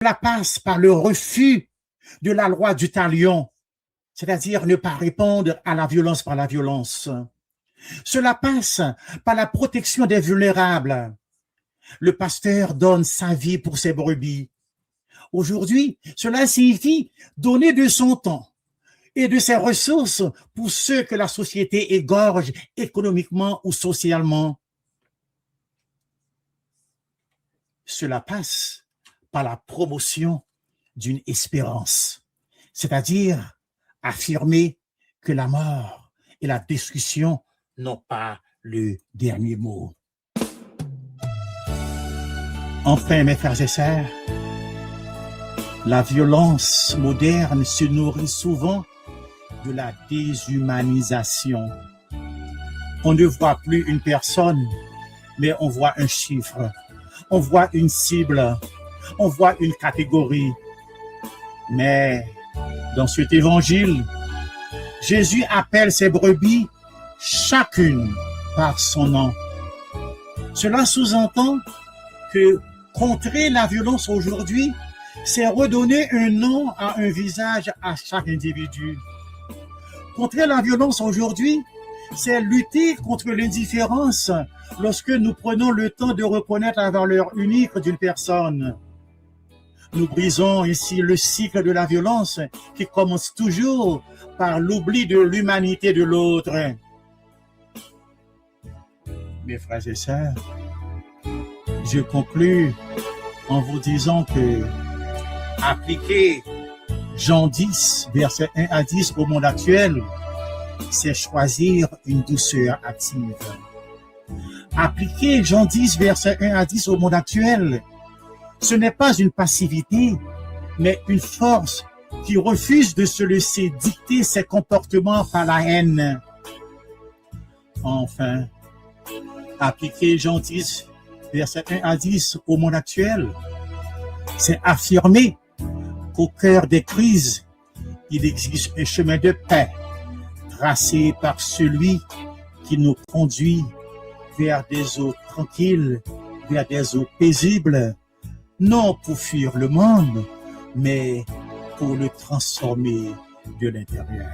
Cela passe par le refus de la loi du talion, c'est-à-dire ne pas répondre à la violence par la violence. Cela passe par la protection des vulnérables. Le pasteur donne sa vie pour ses brebis. Aujourd'hui, cela signifie donner de son temps et de ses ressources pour ceux que la société égorge économiquement ou socialement. Cela passe par la promotion d'une espérance, c'est-à-dire affirmer que la mort et la destruction n'ont pas le dernier mot. Enfin, mes frères et sœurs, la violence moderne se nourrit souvent de la déshumanisation. On ne voit plus une personne, mais on voit un chiffre, on voit une cible, on voit une catégorie. Mais dans cet évangile, Jésus appelle ses brebis chacune par son nom. Cela sous-entend que contrer la violence aujourd'hui, c'est redonner un nom à un visage à chaque individu. Contrer la violence aujourd'hui, c'est lutter contre l'indifférence lorsque nous prenons le temps de reconnaître la valeur unique d'une personne. Nous brisons ici le cycle de la violence qui commence toujours par l'oubli de l'humanité de l'autre. Mes frères et sœurs, je conclus en vous disant que appliquer Jean 10, versets 1 à 10 au monde actuel, c'est choisir une douceur active. Appliquer Jean 10, versets 1 à 10 au monde actuel, ce n'est pas une passivité, mais une force qui refuse de se laisser dicter ses comportements par la haine. Enfin, appliquer Jean 10, versets 1 à 10 au monde actuel, c'est affirmer qu'au cœur des crises, il existe un chemin de paix tracé par celui qui nous conduit vers des eaux tranquilles, vers des eaux paisibles, non pour fuir le monde, mais pour le transformer de l'intérieur.